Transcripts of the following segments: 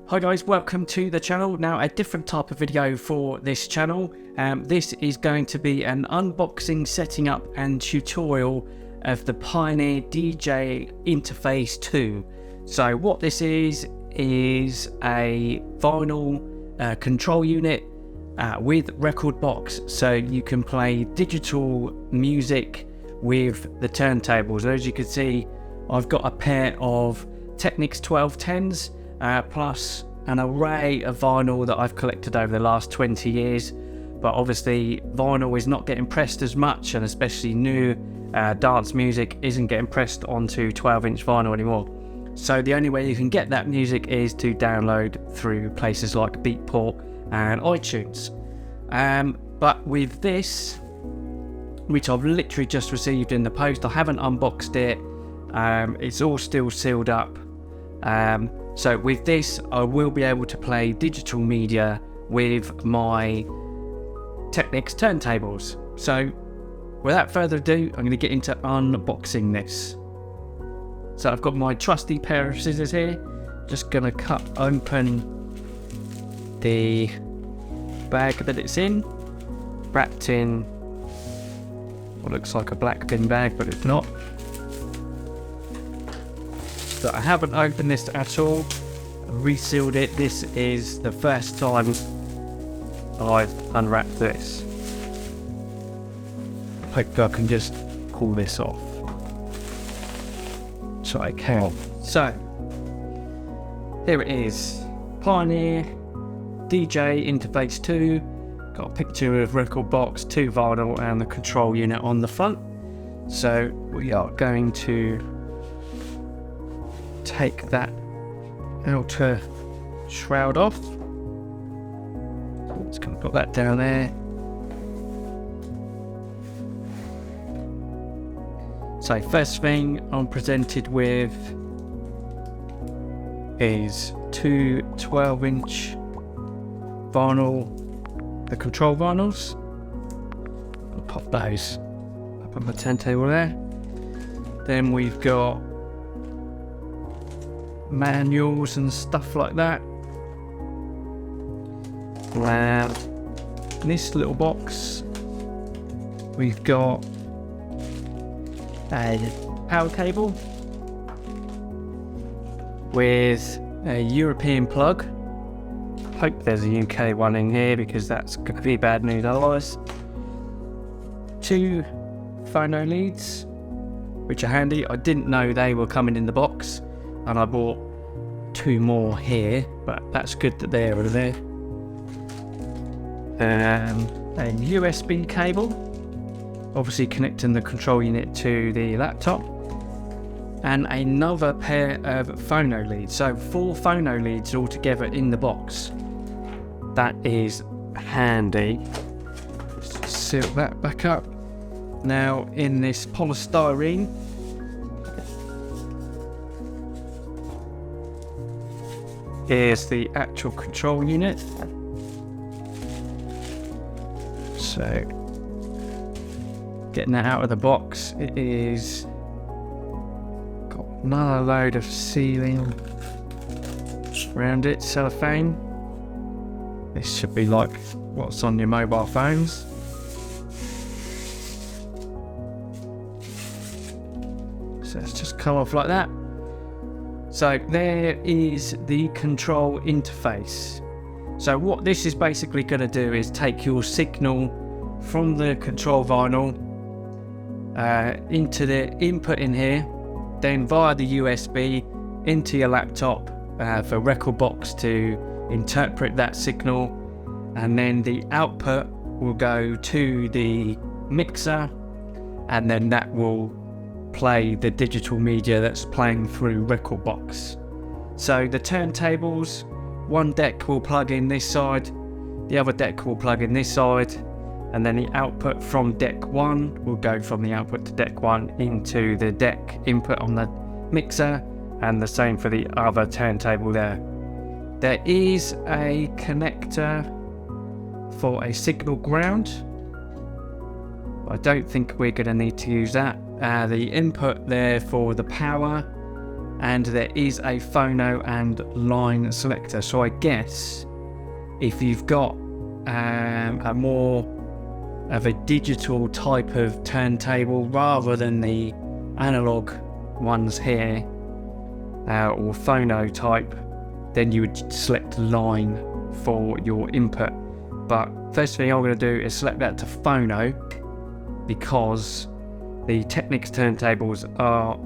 Hi guys, welcome to the channel. Now a different type of video for this channel. This is going to be an unboxing, setting up and tutorial of the Pioneer DJ Interface 2. So what this is a vinyl control unit with Rekordbox, so you can play digital music with the turntables. As you can see, I've got a pair of Technics 1210s plus an array of vinyl that I've collected over the last 20 years. But obviously vinyl is not getting pressed as much, and especially new dance music isn't getting pressed onto 12-inch vinyl anymore. So the only way you can get that music is to download through places like Beatport and iTunes. But with this, which I've literally just received in the post, I haven't unboxed it, it's all still sealed up. So with this, I will be able to play digital media with my Technics turntables. So without further ado, I'm going to get into unboxing this. So I've got my trusty pair of scissors here. Just going to cut open the bag that it's in, wrapped in what looks like a black bin bag, but it's not. So I haven't opened this at all, resealed it. This is the first time I've unwrapped this. Hope I can just pull this off. So I can. So here it is, Pioneer DJ Interface 2. Got a picture of Rekordbox, 2 vinyl and the control unit on the front. So we are going to take that outer shroud off. Just going to put that down there. So first thing I'm presented with is 2 12-inch vinyl, the control vinyls. I'll pop those up on the turntable there. Then we've got manuals and stuff like that. And in this little box we've got a power cable with a European plug. Hope there's a UK one in here because that's going to be bad news otherwise. 2 phono leads, which are handy. I didn't know they were coming in the box, and I bought 2 more here, but that's good that they're over there. A USB cable, obviously connecting the control unit to the laptop, and another pair of phono leads. So 4 phono leads all together in the box. That is handy. Just seal that back up. Now in this polystyrene, here's the actual control unit. So, getting that out of the box, it is got another load of sealing around it, cellophane. This should be like what's on your mobile phones. So it's just come off like that. So there is the control interface. So what this is basically going to do is take your signal from the control vinyl into the input in here, then via the USB into your laptop for Rekordbox to interpret that signal, and then the output will go to the mixer, and then that will play the digital media that's playing through Rekordbox. So the turntables, one deck will plug in this side, the other deck will plug in this side, and then the output from deck 1 will go from the output to deck 1 into the deck input on the mixer, and the same for the other turntable there. There is a connector for a signal ground. I don't think we're going to need to use that. The input there for the power and there is a phono and line selector. So I guess if you've got a more of a digital type of turntable rather than the analog ones here, or phono type, then you would select line for your input. But first thing I'm going to do is select that to phono, because the Technics turntables are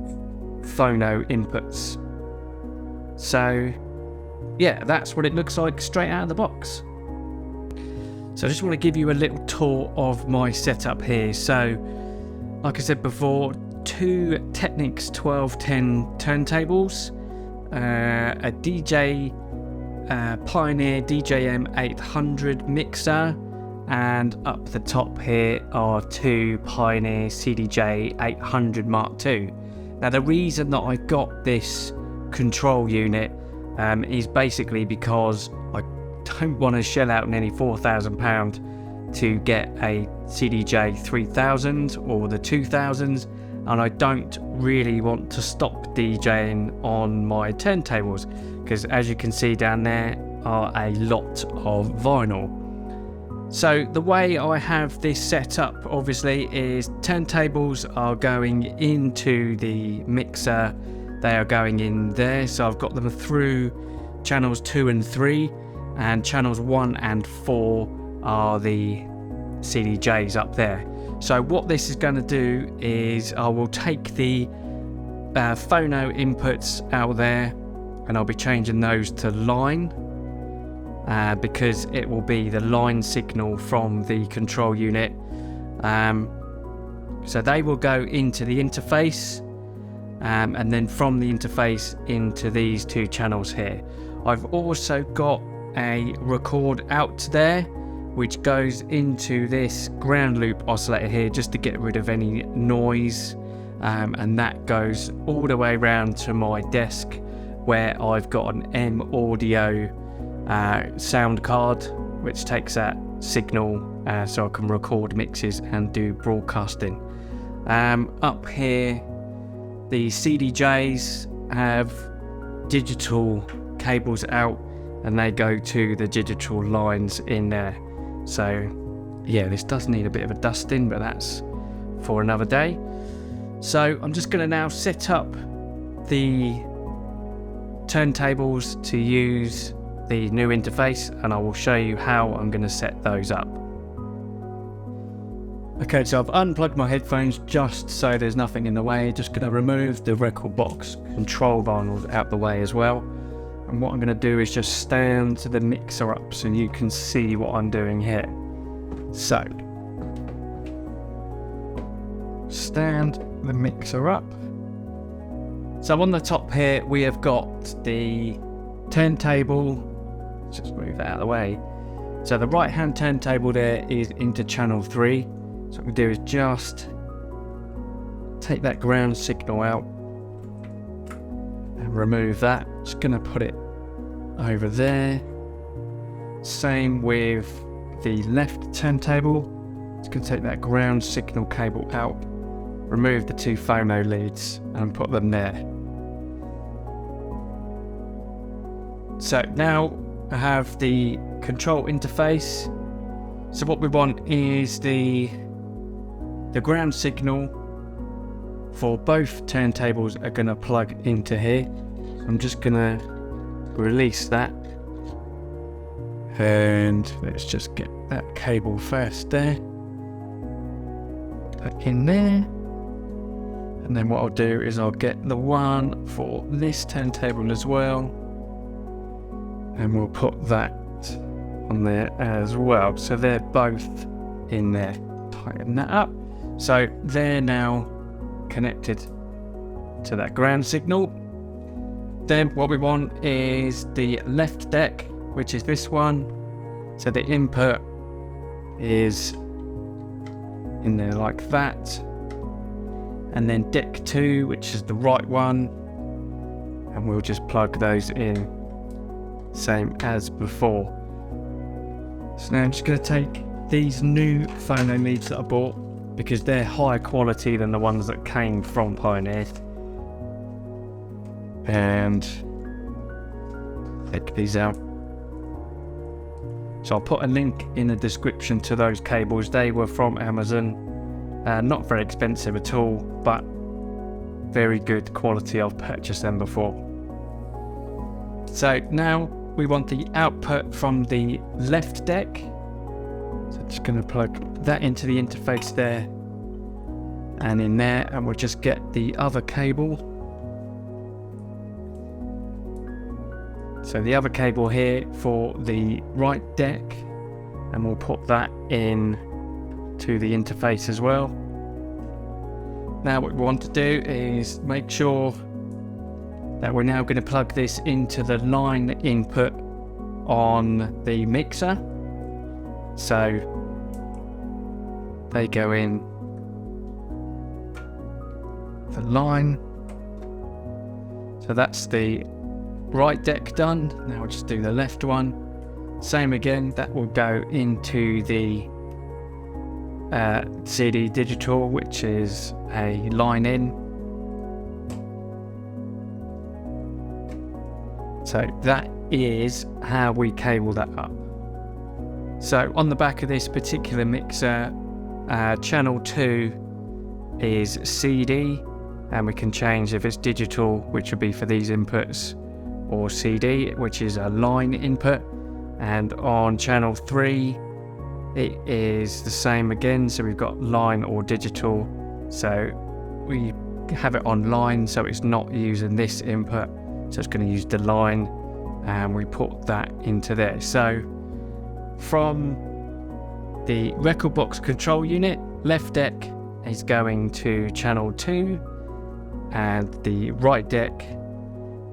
phono inputs. So yeah, that's what it looks like straight out of the box. So I just want to give you a little tour of my setup here. So like I said before, 2 Technics 1210 turntables, a Pioneer DJM-800 mixer, and up the top here are 2 Pioneer CDJ-800 Mark II. Now the reason that I got this control unit is basically because I don't want to shell out nearly £4,000 to get a CDJ 3000 or the 2000s, and I don't really want to stop DJing on my turntables, because as you can see down there are a lot of vinyl. So the way I have this set up obviously is turntables are going into the mixer, they are going in there, so I've got them through channels 2 and 3, and channels 1 and 4 are the CDJs up there. So what this is going to do is I will take the phono inputs out there, and I'll be changing those to line, because it will be the line signal from the control unit. So they will go into the interface, and then from the interface into these 2 channels here. I've also got a record out there, which goes into this ground loop oscillator here, just to get rid of any noise, and that goes all the way around to my desk, where I've got an M Audio sound card, which takes that signal so I can record mixes and do broadcasting. Up here, the CDJs have digital cables out, and they go to the digital lines in there. So yeah, this does need a bit of a dusting, but that's for another day. So I'm just going to now set up the turntables to use the new interface, and I will show you how I'm going to set those up. Okay, so I've unplugged my headphones just so there's nothing in the way. Just going to remove the Rekordbox control vinyls out the way as well. And what I'm going to do is just stand the mixer up so you can see what I'm doing here. So, stand the mixer up. So on the top here we have got the turntable. Let's just move that out of the way. So the right hand turntable there is into channel 3. So what we do is just take that ground signal out and remove that. Just going to put it over there. Same with the left turntable. Just going to take that ground signal cable out, remove the 2 phono leads and put them there. So now I have the control interface. So what we want is the ground signal for both turntables are going to plug into here. So I'm just going to release that, and let's just get that cable first there, put that in there, and then what I'll do is I'll get the one for this turntable as well, and we'll put that on there as well, so they're both in there. Tighten that up, so they're now connected to that ground signal. Then what we want is the left deck, which is this one. So the input is in there like that, and then deck 2, which is the right one, and we'll just plug those in same as before. So now I'm just going to take these new phono leads that I bought, because they're higher quality than the ones that came from Pioneer, and check these out. So I'll put a link in the description to those cables. They were from Amazon. Not very expensive at all, but very good quality. I've purchased them before. So now we want the output from the left deck. So just going to plug that into the interface there and in there, and we'll just get the other cable. So the other cable here for the right deck, and we'll put that in to the interface as well. Now what we want to do is make sure that we're now going to plug this into the line input on the mixer. So they go in the line. So that's the right deck done. Now we'll just do the left one. Same again, that will go into the CD digital, which is a line in. So that is how we cable that up. So on the back of this particular mixer, channel 2 is CD, and we can change if it's digital, which would be for these inputs, or CD, which is a line input. And on channel 3 it is the same again, so we've got line or digital. So we have it on line, so it's not using this input, so it's going to use the line, and we put that into there. So from the Rekordbox control unit, left deck is going to channel 2, and the right deck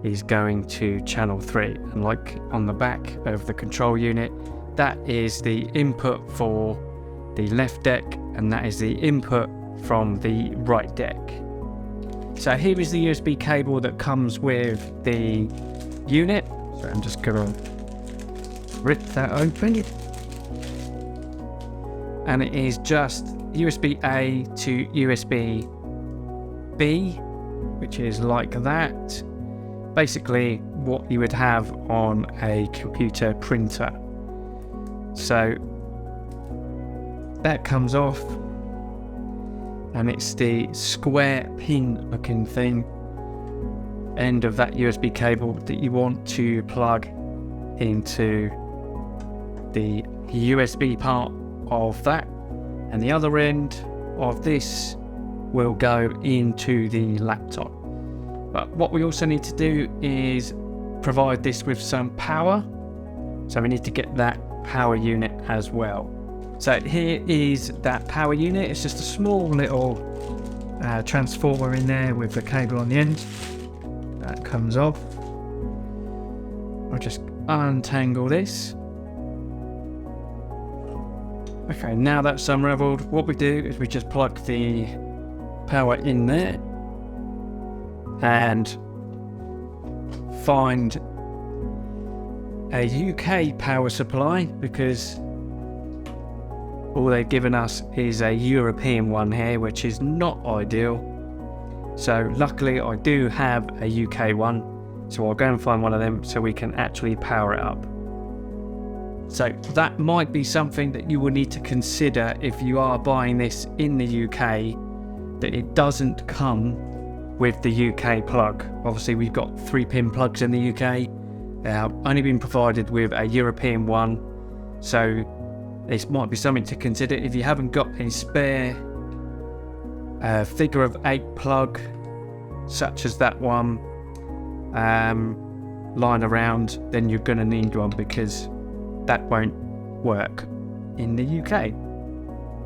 is going to channel 3. And like on the back of the control unit, that is the input for the left deck, and that is the input from the right deck. So here is the USB cable that comes with the unit. So I'm just going to rip that open, and it is just USB A to USB B, which is like that. Basically what you would have on a computer printer. So that comes off, and it's the square pin looking thing, end of that USB cable, that you want to plug into the USB part of that, and the other end of this will go into the laptop. But what we also need to do is provide this with some power, so we need to get that power unit as well. So here is that power unit. It's just a small little transformer in there with the cable on the end. That comes off. I'll just untangle this. Okay, now that's unraveled, what we do is we just plug the power in there and find a UK power supply, because all they've given us is a European one here, which is not ideal. So luckily I do have a UK one, so I'll go and find one of them so we can actually power it up. So that might be something that you will need to consider if you are buying this in the UK, that it doesn't come with the UK plug. Obviously we've got 3-pin plugs in the UK. They've only been provided with a European one, so this might be something to consider. If you haven't got a spare figure of 8 plug, such as that one, lying around, then you're going to need one, because that won't work in the UK.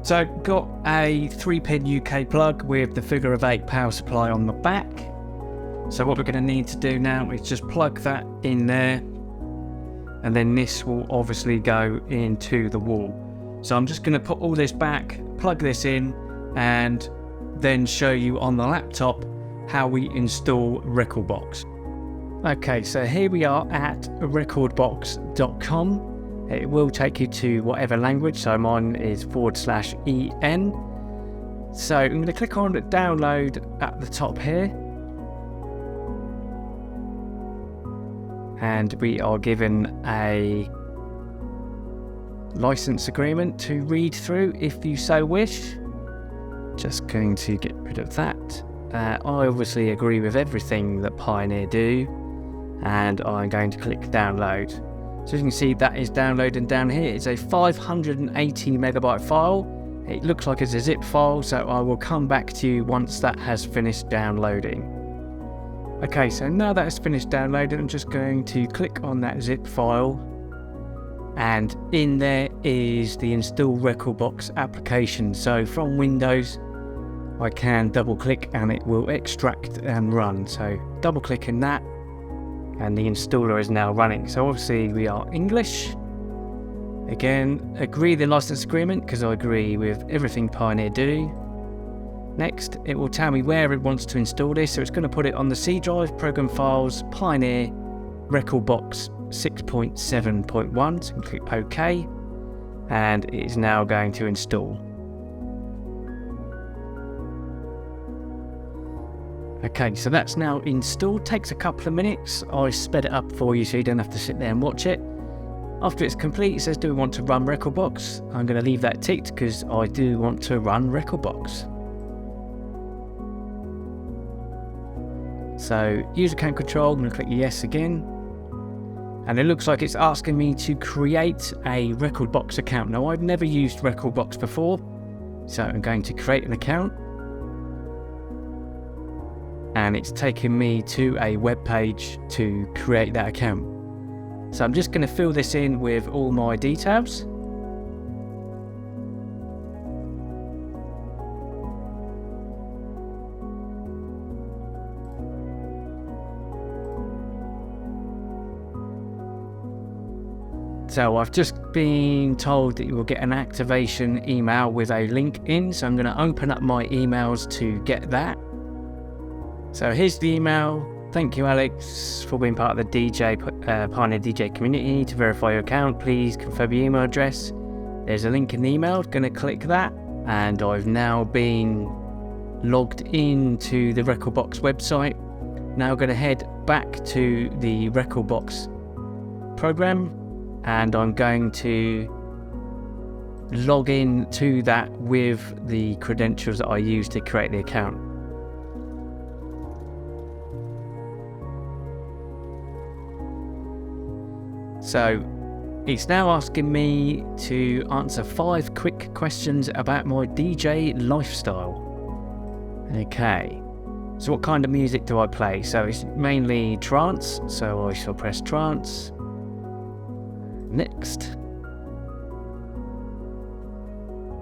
So got a 3-pin UK plug with the figure of 8 power supply on the back. So what we're going to need to do now is just plug that in there, and then this will obviously go into the wall. So I'm just going to put all this back, plug this in, and then show you on the laptop how we install Rekordbox. Okay, so here we are at rekordbox.com. It will take you to whatever language, so mine is /EN. So I'm going to click on download at the top here. and we are given a license agreement to read through if you so wish. Just going to get rid of that. I obviously agree with everything that Pioneer do, and I'm going to click download. So as you can see, that is downloading down here. It's a 580 megabyte file. It looks like it's a zip file, so I will come back to you once that has finished downloading. Okay, so now that it's finished downloading, I'm just going to click on that zip file, and in there is the install Rekordbox application. So from Windows, I can double click and it will extract and run. So double clicking that, and the installer is now running. So obviously we are English. Again, agree the license agreement because I agree with everything Pioneer do. Next, it will tell me where it wants to install this. So it's going to put it on the C drive, program files, Pioneer, Rekordbox 6.7.1. So click OK, and it is now going to install. Okay, so that's now installed. Takes a couple of minutes. I sped it up for you so you don't have to sit there and watch it. After it's complete, it says, do we want to run Rekordbox? I'm going to leave that ticked because I do want to run Rekordbox. So, use account control, I'm going to click yes again. And it looks like it's asking me to create a Rekordbox account. Now, I've never used Rekordbox before, so I'm going to create an account. And it's taking me to a web page to create that account. So I'm just going to fill this in with all my details. So I've just been told that you will get an activation email with a link in. So I'm going to open up my emails to get that. So here's the email. Thank you, Alex, for being part of the Pioneer DJ community. To verify your account, please confirm your email address. There's a link in the email. Going to click that, and I've now been logged into the Rekordbox website. Now going to head back to the Rekordbox program, and I'm going to log in to that with the credentials that I used to create the account. So it's now asking me to answer 5 quick questions about my DJ lifestyle. Okay, so what kind of music do I play? So it's mainly trance, so I shall press trance. Next.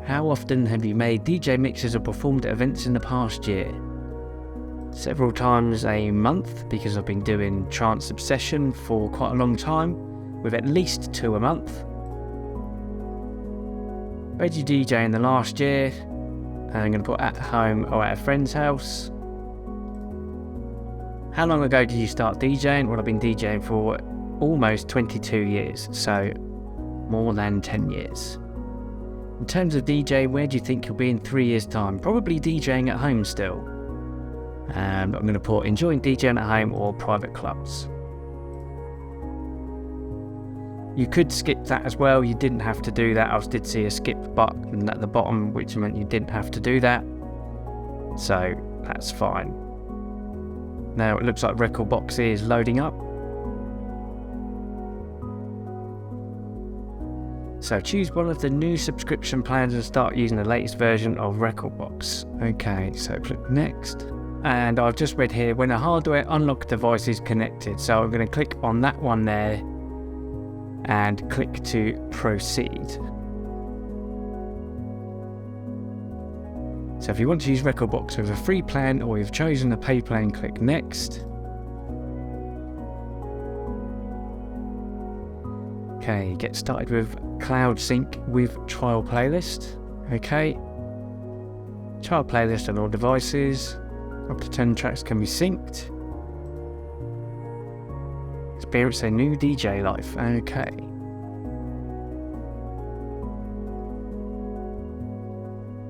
How often have you made DJ mixes or performed at events in the past year? Several times a month, because I've been doing Trance Obsession for quite a long time, with at least 2 a month. Where did you DJ in the last year? And I'm going to put at home or at a friend's house. How long ago did you start DJing? Well, I've been DJing for almost 22 years, so more than 10 years. In terms of DJ, where do you think you'll be in 3 years' time? Probably DJing at home still. And I'm going to put enjoying DJing at home or private clubs. You could skip that as well, you didn't have to do that. I did see a skip button at the bottom, which meant you didn't have to do that. So that's fine. Now it looks like Rekordbox is loading up. So choose one of the new subscription plans and start using the latest version of Rekordbox. Okay, so click next. And I've just read here, when a hardware unlock device is connected. So I'm going to click on that one there and click to proceed. So if you want to use Rekordbox with a free plan or you've chosen a pay plan, click next. Okay, get started with Cloud Sync with trial playlist. Okay, trial playlist on all devices. Up to 10 tracks can be synced. Experience a new DJ life. Okay.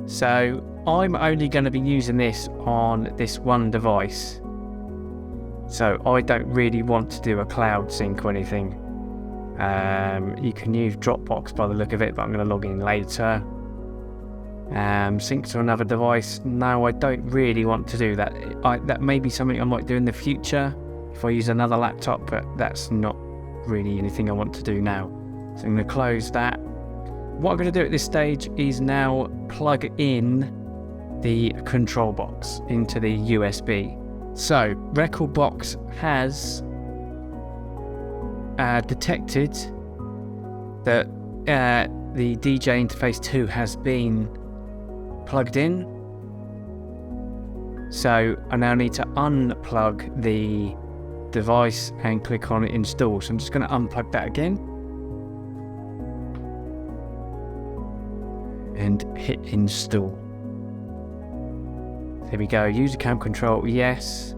So I'm only going to be using this on this one device. So I don't really want to do a cloud sync or anything. You can use Dropbox by the look of it, but I'm going to log in later. Sync to another device. No, I don't really want to do that. That may be something I might do in the future if I use another laptop, but that's not really anything I want to do now. So I'm going to close that. What I'm going to do at this stage is now plug in the control box into the USB. So Rekordbox has detected that the DJ interface 2 has been plugged in. So I now need to unplug the device and click on install. So I'm just going to unplug that again and hit install. There we go. User cam control, yes.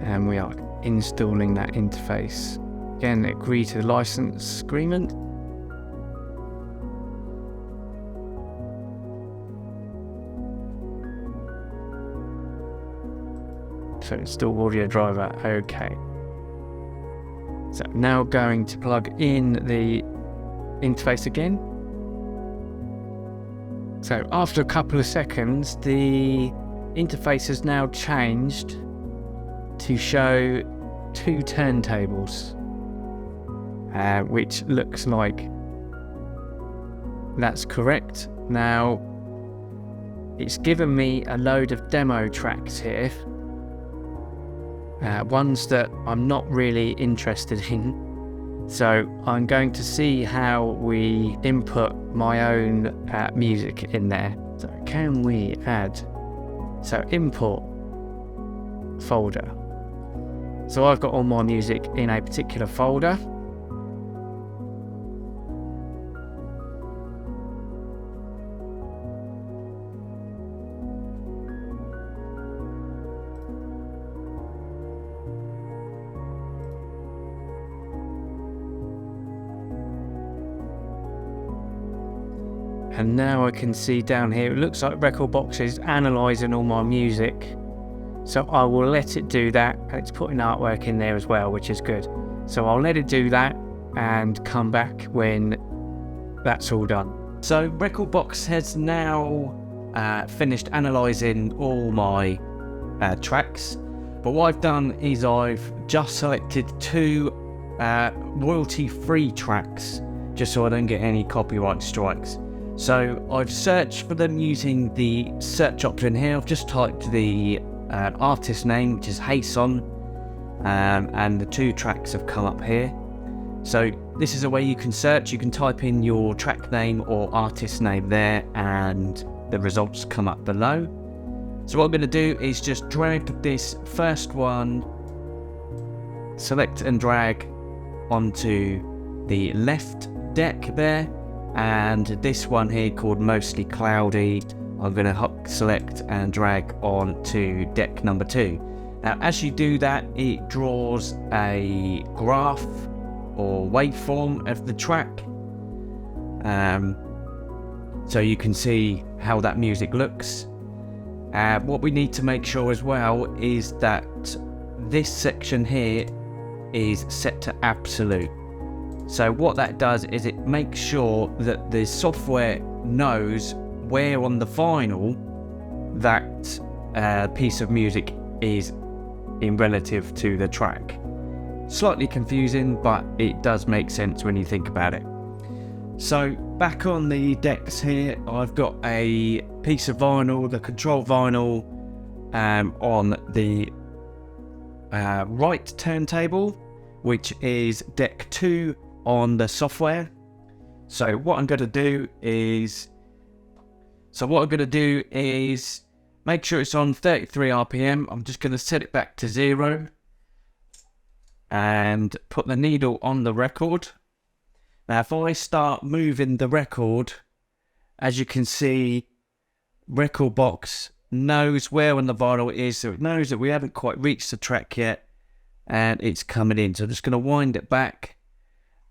And we are installing that interface. Again, agree to the license agreement. So install audio driver, okay. So now going to plug in the interface again. So after a couple of seconds, the interface has now changed to show 2 turntables, which looks like that's correct. Now, it's given me a load of demo tracks here, ones that I'm not really interested in. So I'm going to see how we input my own music in there. So can we add, so import folder. So I've got all my music in a particular folder. And now I can see down here, it looks like Rekordbox is analysing all my music. So I will let it do that. It's putting artwork in there as well, which is good. So I'll let it do that and come back when that's all done. So Rekordbox has now finished analysing all my tracks. But what I've done is I've just selected 2 royalty-free tracks, just so I don't get any copyright strikes. So I've searched for them using the search option here. I've just typed the artist name, which is Hayson, and the 2 tracks have come up here. So this is a way you can search. You can type in your track name or artist name there, and the results come up below. So what I'm going to do is just drag this first one, select and drag onto the left deck there, and this one here called Mostly Cloudy, I'm going to select and drag on to deck number 2. Now as you do that, it draws a graph or waveform of the track, so you can see how that music looks. What we need to make sure as well is that this section here is set to absolute. So what that does is it makes sure that the software knows where on the vinyl that piece of music is in relative to the track. Slightly confusing, but it does make sense when you think about it. So back on the decks here, I've got a piece of vinyl, the control vinyl, on the right turntable, which is deck 2 on the software. So what I'm going to do is make sure it's on 33 RPM. I'm just going to set it back to 0 and put the needle on the record. Now if I start moving the record, as you can see, Rekordbox knows where on the vinyl it is, so it knows that we haven't quite reached the track yet, and it's coming in. So I'm just going to wind it back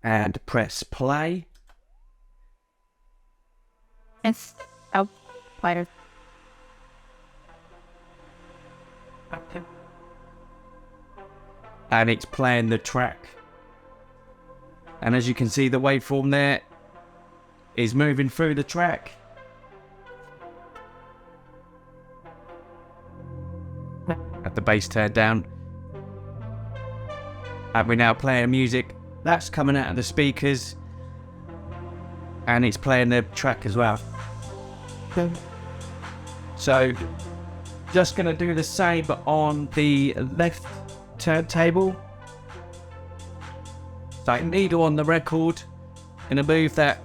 and press play. It's out. Player. Okay. and it's playing the track. And as you can see, the waveform there is moving through the track. At the bass turned down. And we're now playing music that's coming out of the speakers, and it's playing the track as well. So just going to do the same on the left turntable. So needle on the record, and I move that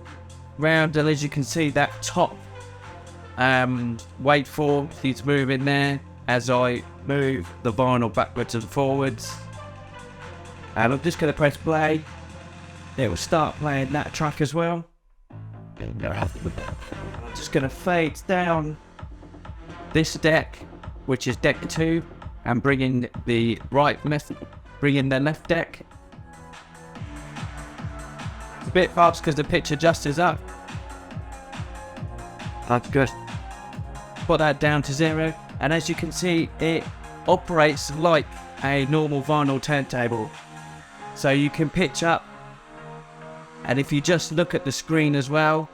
round, and as you can see, that top waveform is moving there as I move the vinyl backwards and forwards. And I'm just going to press play. It will start playing that track as well. I'm just going to fade down this deck, which is deck 2, and bring in the left deck. It's a bit fast because the pitch adjusters up. That's good. Put that down to 0, and as you can see, it operates like a normal vinyl turntable. So you can pitch up, and if you just look at the screen as well,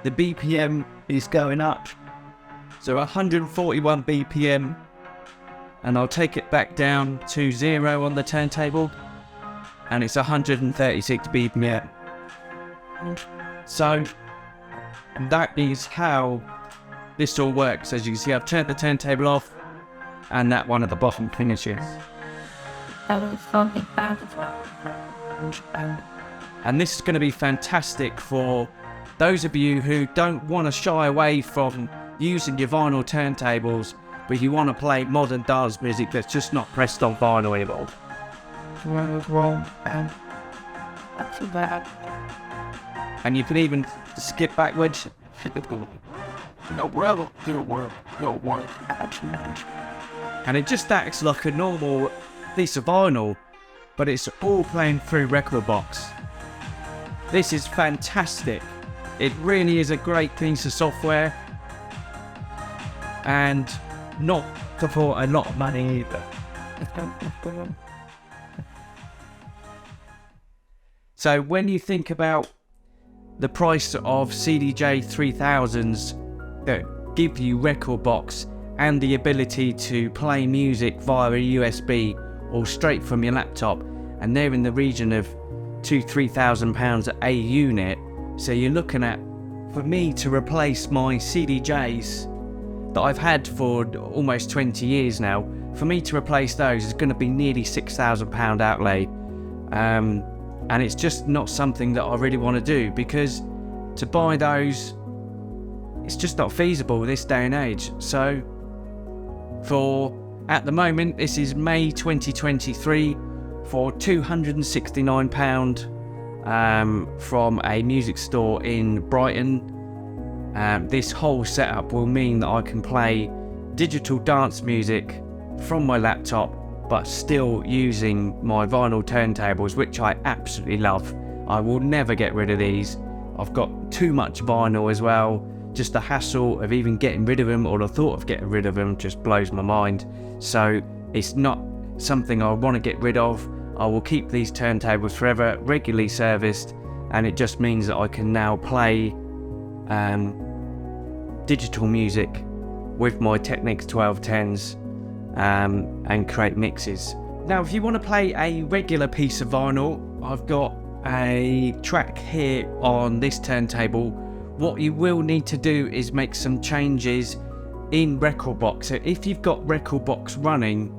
the BPM is going up. So 141 BPM, and I'll take it back down to 0 on the turntable, and it's 136 BPM. So that is how this all works. As you can see, I've turned the turntable off, and that one at the bottom finishes. And this is going to be fantastic for those of you who don't want to shy away from using your vinyl turntables, but you want to play modern dance music that's just not pressed on vinyl anymore. And you can even skip backwards. And it just acts like a normal piece of vinyl, but it's all playing through Rekordbox. This is fantastic. It really is a great piece of software, and not for a lot of money either. So when you think about the price of CDJ 3000s that give you Rekordbox and the ability to play music via a USB or straight from your laptop, and they're in the region of £2,000-3,000 a unit. So you're looking at, for me to replace my CDJs that I've had for almost 20 years now, for me to replace those is going to be nearly £6,000 outlay. And it's just not something that I really want to do, because to buy those, it's just not feasible this day and age. So at the moment, this is May 2023, for £269 from a music store in Brighton. This whole setup will mean that I can play digital dance music from my laptop, but still using my vinyl turntables, which I absolutely love. I will never get rid of these. I've got too much vinyl as well. Just the hassle of even getting rid of them, or the thought of getting rid of them, just blows my mind. So it's not something I want to get rid of. I will keep these turntables forever, regularly serviced, and it just means that I can now play digital music with my Technics 1210s and create mixes. Now, if you want to play a regular piece of vinyl, I've got a track here on this turntable. What you will need to do is make some changes in Rekordbox. So if you've got Rekordbox running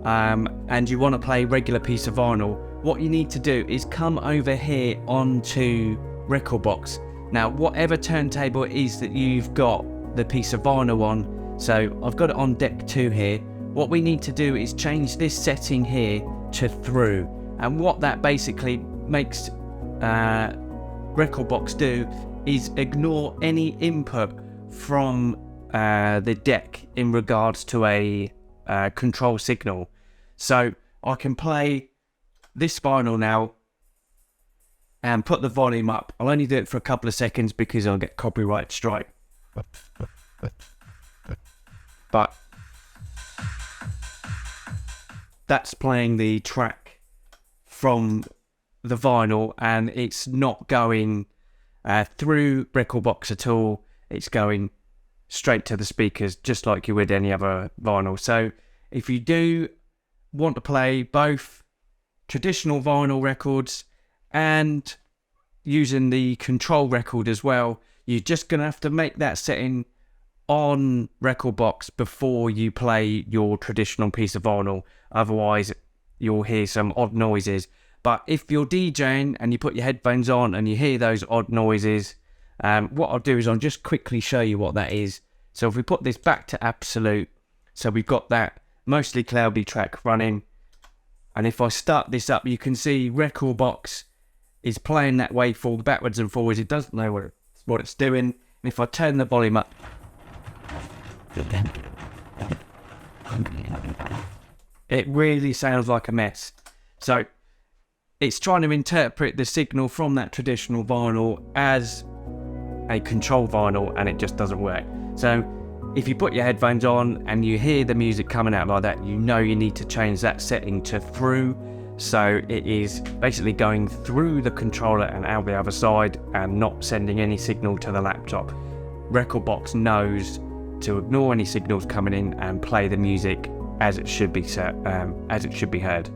and you want to play a regular piece of vinyl, what you need to do is come over here onto Rekordbox. Now, whatever turntable it is that you've got the piece of vinyl on, so I've got it on deck 2 here. What we need to do is change this setting here to through, and what that basically makes Rekordbox do is ignore any input from the deck in regards to a control signal. So I can play this vinyl now and put the volume up. I'll only do it for a couple of seconds because I'll get copyright strike. But that's playing the track from the vinyl, and it's not going through Rekordbox at all. It's going straight to the speakers, just like you would any other vinyl. So if you do want to play both traditional vinyl records and using the control record as well, you're just going to have to make that setting on Rekordbox before you play your traditional piece of vinyl. Otherwise, you'll hear some odd noises. But if you're DJing and you put your headphones on and you hear those odd noises, what I'll do is I'll just quickly show you what that is. So if we put this back to absolute, so we've got that mostly cloudy track running. And if I start this up, you can see Rekordbox is playing that waveform backwards and forwards. It doesn't know what it's doing. And if I turn the volume up, it really sounds like a mess. So it's trying to interpret the signal from that traditional vinyl as a control vinyl, and it just doesn't work. So if you put your headphones on and you hear the music coming out like that, you know you need to change that setting to through. So it is basically going through the controller and out the other side and not sending any signal to the laptop. Rekordbox knows to ignore any signals coming in and play the music as it should be heard.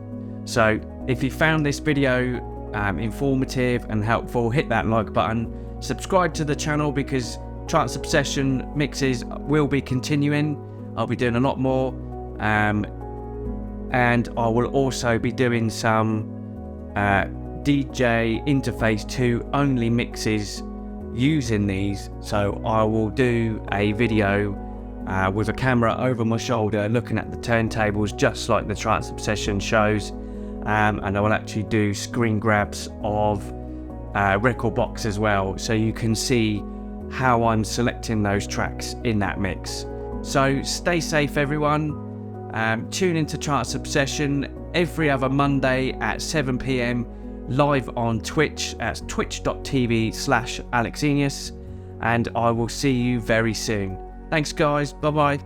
So if you found this video informative and helpful, hit that like button, subscribe to the channel because Trance Obsession mixes will be continuing. I'll be doing a lot more, and I will also be doing some DJ Interface 2 only mixes using these. So I will do a video with a camera over my shoulder looking at the turntables just like the Trance Obsession shows, and I will actually do screen grabs of Rekordbox as well, so you can see how I'm selecting those tracks in that mix. So stay safe everyone. Tune into Trance Obsession every other Monday at 7 PM live on Twitch at twitch.tv/Alex Eneas, and I will see you very soon. Thanks guys, bye bye.